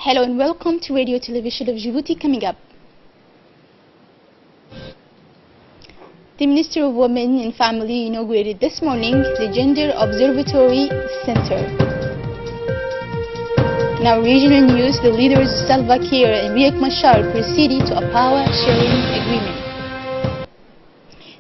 Hello and welcome to Radio Television of Djibouti. Coming up, the Minister of Women and Family inaugurated this morning the Gender Observatory Center. In our regional news, the leaders Salva Kiir and Riek Machar proceeded to a power-sharing agreement.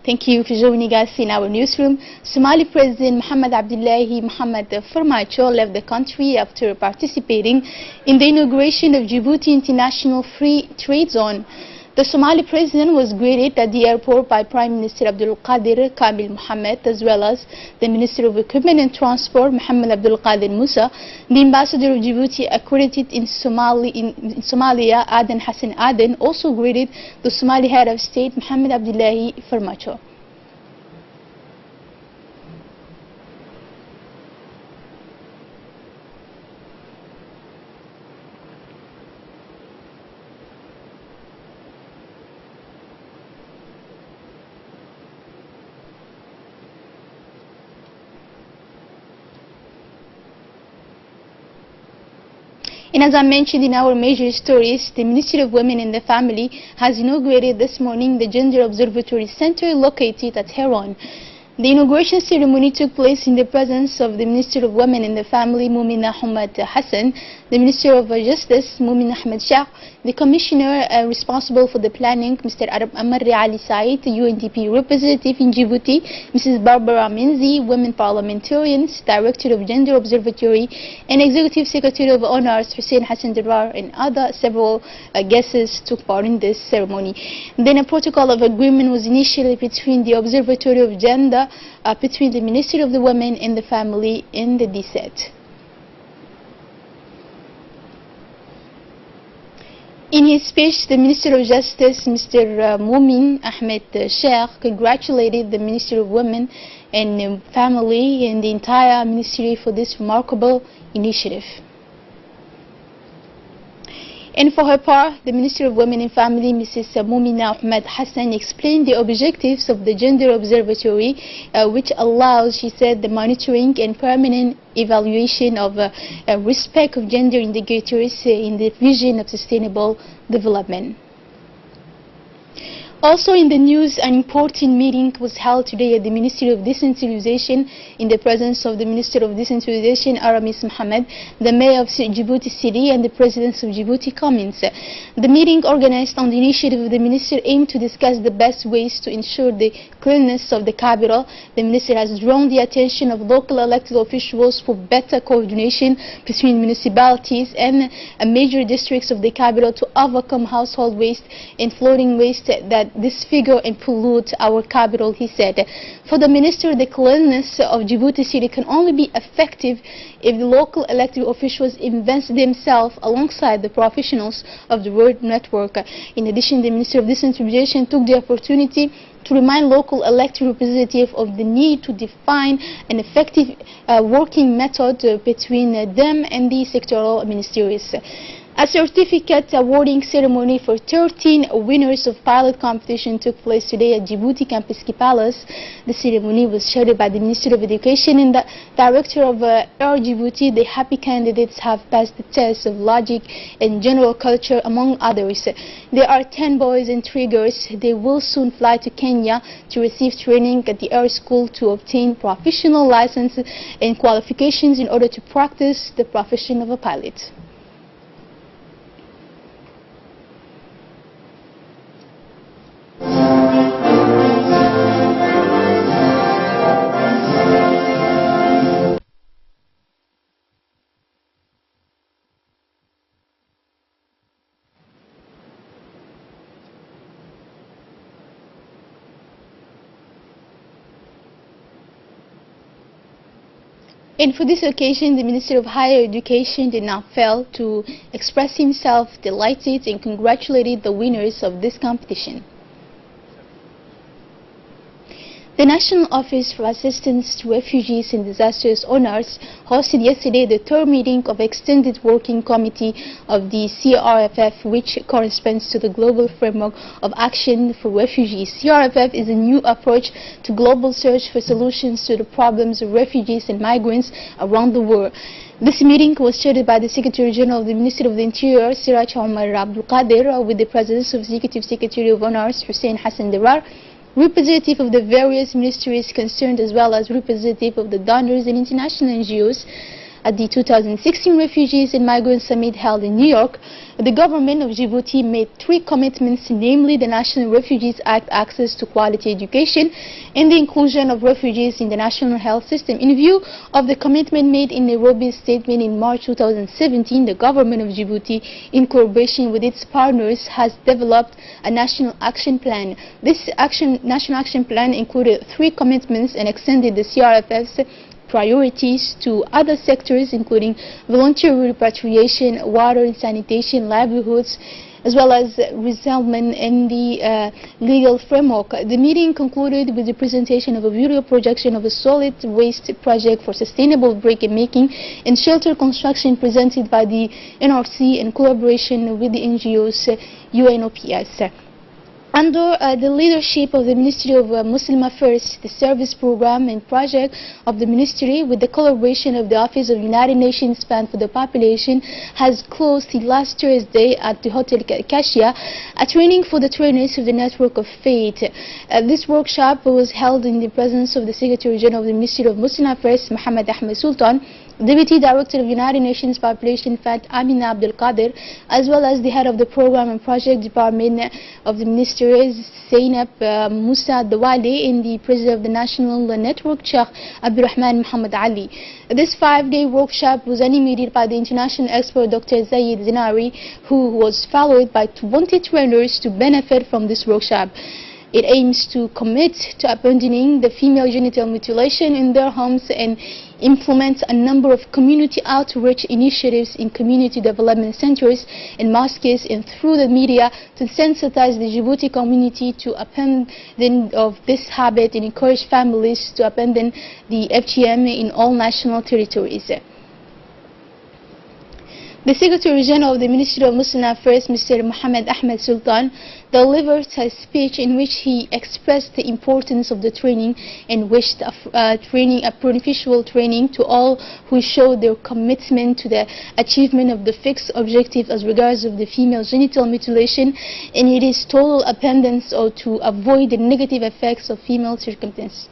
Thank you for joining us in our newsroom. Somali President Mohamed Abdullahi Mohamed Farmajo left the country after participating in the inauguration of Djibouti International Free Trade Zone. The Somali president was greeted at the airport by Prime Minister Abdul Qadir Kamil Mohammed, as well as the Minister of Equipment and Transport Mohammed Abdul Qadir Musa, the Ambassador of Djibouti accredited in Somalia Aden Hassan Aden, also greeted the Somali head of state Mohamed Abdullahi Farmajo. And as I mentioned in our major stories, the Ministry of Women and the Family has inaugurated this morning the Gender Observatory Center located at Heron. The inauguration ceremony took place in the presence of the Minister of Women and the Family, Mumina Hamad Hassan, the Minister of Justice, Mumin Ahmed Shah, the Commissioner responsible for the planning, Mr. Arab Amarri Ali Said, the UNDP representative in Djibouti, Mrs. Barbara Minzi, women parliamentarians, Director of Gender Observatory, and Executive Secretary of Honors, Hussein Hassan Darar, and other several guests took part in this ceremony. Then a protocol of agreement was initiated between the Observatory of Gender, between the Ministry of the Women and the Family and the DSET. In his speech, the Minister of Justice, Mr. Mumin Ahmed Sheikh, congratulated the Ministry of Women and Family and the entire ministry for this remarkable initiative. And for her part, the Minister of Women and Family, Mrs. Mumina Ahmed Hassan, explained the objectives of the Gender Observatory, which allows, she said, the monitoring and permanent evaluation of respect of gender indicators in the vision of sustainable development. Also in the news, an important meeting was held today at the Ministry of Decentralization in the presence of the Minister of Decentralization, Aramis Mohammed, the Mayor of Djibouti City, and the President of Djibouti Commons. The meeting, organized on the initiative of the Minister, aimed to discuss the best ways to ensure the cleanliness of the capital. The Minister has drawn the attention of local elected officials for better coordination between municipalities and major districts of the capital to overcome household waste and floating waste that disfigure and pollute our capital, he said. For the Minister, the cleanliness of Djibouti City can only be effective if the local elected officials invest themselves alongside the professionals of the road network. In addition, the Minister of Decentralization took the opportunity to remind local elected representatives of the need to define an effective working method between them and the sectoral ministries. A certificate awarding ceremony for 13 winners of pilot competition took place today at Djibouti Campus Palace. The ceremony was chaired by the Minister of Education and the Director of Air Djibouti. The happy candidates have passed the test of logic and general culture, among others. There are 10 boys and 3 girls. They will soon fly to Kenya to receive training at the Air School to obtain professional licenses and qualifications in order to practice the profession of a pilot. And for this occasion, the Minister of Higher Education did not fail to express himself delighted and congratulated the winners of this competition. The National Office for Assistance to Refugees and Disasters (ONARS) hosted yesterday the third meeting of Extended Working Committee of the CRFF, which corresponds to the Global Framework of Action for Refugees. CRFF is a new approach to global search for solutions to the problems of refugees and migrants around the world. This meeting was chaired by the Secretary General of the Ministry of the Interior, Siraj Omar Abdul Qadir, with the presence of Executive Secretary of ONARS, Hussein Hassan Derar, representative of the various ministries concerned, as well as representative of the donors and international NGOs. At the 2016 Refugees and Migrants Summit held in New York, the government of Djibouti made three commitments, namely the National Refugees Act, access to quality education, and the inclusion of refugees in the national health system. In view of the commitment made in Nairobi's statement in March 2017, the government of Djibouti, in collaboration with its partners, has developed a national action plan. This national action plan included three commitments and extended the CRFF's priorities to other sectors, including voluntary repatriation, water and sanitation, livelihoods, as well as resettlement and the legal framework. The meeting concluded with the presentation of a video projection of a solid waste project for sustainable brick making and shelter construction presented by the NRC in collaboration with the NGOs UNOPS. Under the leadership of the Ministry of Muslim Affairs, the service program and project of the ministry, with the collaboration of the Office of United Nations Fund for the Population, has closed last Thursday at the Hotel Kashia, a training for the trainers of the Network of Faith. This workshop was held in the presence of the Secretary General of the Ministry of Muslim Affairs, Mohammed Ahmed Sultan, Deputy Director of United Nations Population Fund, Amina Abdul Qadir, as well as the head of the Program and Project Department of the Ministry, Zainab Musa Dawali, and the President of the National Network, Sheikh Abdurrahman Muhammad Ali. This 5-day workshop was animated by the international expert Dr. Zayed Zinari, who was followed by 20 trainers to benefit from this workshop. It aims to commit to abandoning the female genital mutilation in their homes and implement a number of community outreach initiatives in community development centers and mosques and through the media to sensitize the Djibouti community to abandon of this habit and encourage families to abandon the FGM in all national territories. The Secretary General of the Ministry of Muslim Affairs, Mr. Mohammed Ahmed Sultan, delivered a speech in which he expressed the importance of the training and wished a beneficial training to all who showed their commitment to the achievement of the fixed objective as regards of the female genital mutilation and its total abandonance, or to avoid the negative effects of female circumstance.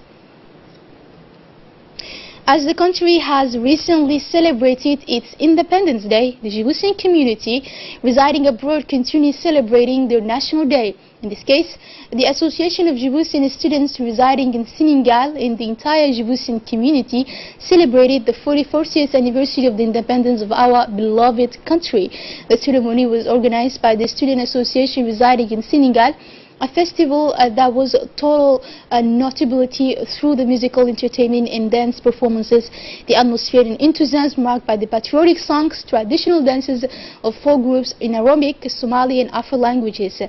As the country has recently celebrated its Independence Day, the Djiboutian community residing abroad continues celebrating their national day. In this case, the Association of Djiboutian Students residing in Senegal and the entire Djiboutian community celebrated the 44th anniversary of the independence of our beloved country. The ceremony was organized by the Student Association residing in Senegal, a festival that was total notability through the musical entertainment and dance performances, the atmosphere and enthusiasm marked by the patriotic songs, traditional dances of folk groups in Arabic, Somali and Afro languages.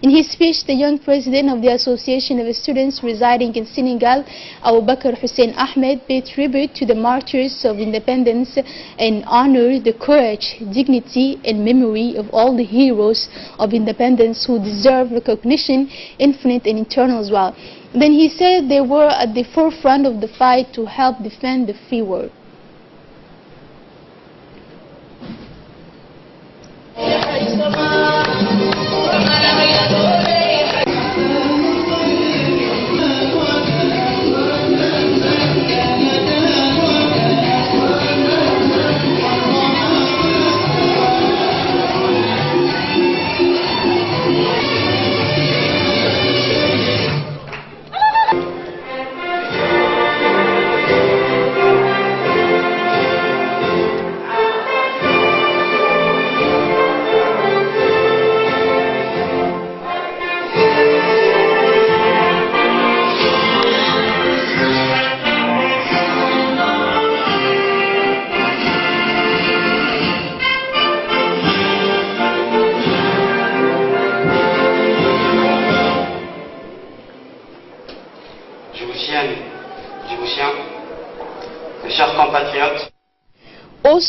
In his speech, the young president of the Association of Students residing in Senegal, Abu Bakr Hussein Ahmed, paid tribute to the martyrs of independence and honored the courage, dignity and memory of all the heroes of independence who deserve recognition, infinite and eternal as well. Then he said they were at the forefront of the fight to help defend the free world.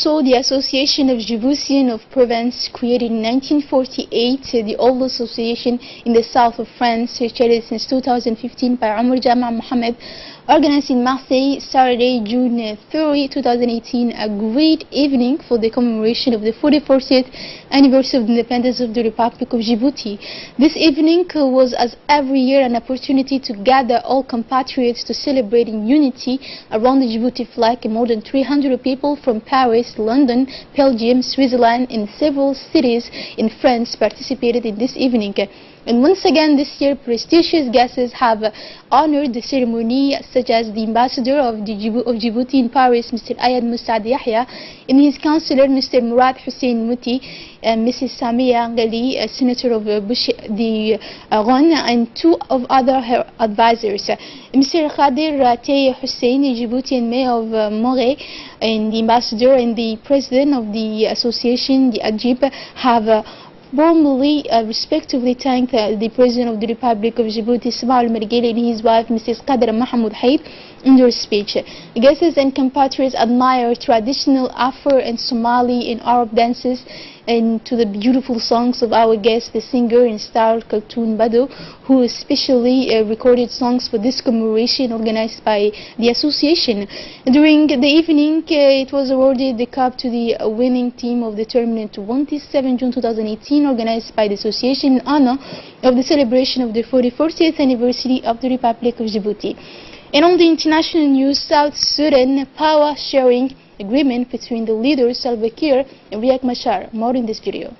also the Association of Djiboutian of Provence, created in 1948, the oldest association in the south of France, chaired since 2015 by Omar Jama Mohamed, organized in Marseille, Saturday, June 30, 2018, a great evening for the commemoration of the 44th anniversary of the independence of the Republic of Djibouti. This evening was, as every year, an opportunity to gather all compatriots to celebrate in unity around the Djibouti flag. More than 300 people from Paris, London, Belgium, Switzerland, and several cities in France participated in this evening. And once again this year, prestigious guests have honored the ceremony, such as the ambassador of Djibouti in Paris, Mr. Ayad Musad Yahya, and his counselor, Mr. Murad Hussein Muti, and Mrs. Samia Angali, senator of the Ghon, and two of other her advisors. Mr. Khadir Ratey Hussein, Djiboutian mayor of Morée, and the ambassador and the president of the association, the Ajib, have warmly, respectively thanked the President of the Republic of Djibouti, Ismail Mergeli, and his wife, Mrs. Qadra Mahmoud Haid, in their speech. The guests and compatriots admire traditional Afar and Somali and Arab dances, and to the beautiful songs of our guest, the singer and star Kaltoon Bado, who especially recorded songs for this commemoration organized by the association. During the evening, it was awarded the cup to the winning team of the tournament 27 June 2018, organized by the association in honor of the celebration of the 44th anniversary of the Republic of Djibouti. And on the international news, South Sudan power sharing agreement between the leaders Salva Kiir and Riek Machar. More in this video.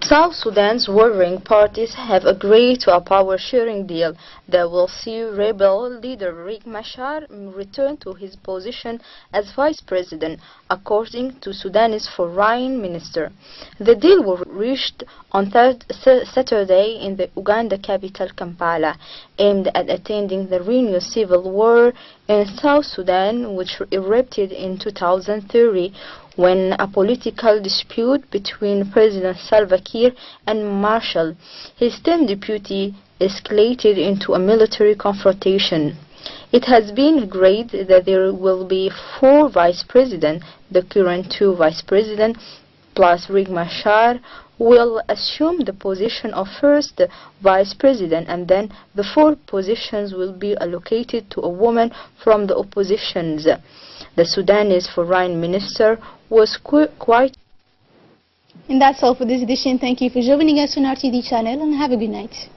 South Sudan's warring parties have agreed to a power-sharing deal that will see rebel leader Riek Machar return to his position as vice president, according to Sudanese foreign minister. The deal was reached on Saturday in the Uganda capital Kampala, aimed at ending the renewed civil war in South Sudan, which erupted in 2003 when a political dispute between President Salva Kiir and Marshal, his then deputy, escalated into a military confrontation. It has been agreed that there will be 4 vice presidents. The current 2 vice presidents plus Riek Machar will assume the position of first vice president, and then the 4 positions will be allocated to a woman from the oppositions. The Sudanese foreign minister was quite. And that's all for this edition. Thank you for joining us on RTD channel, and have a good night.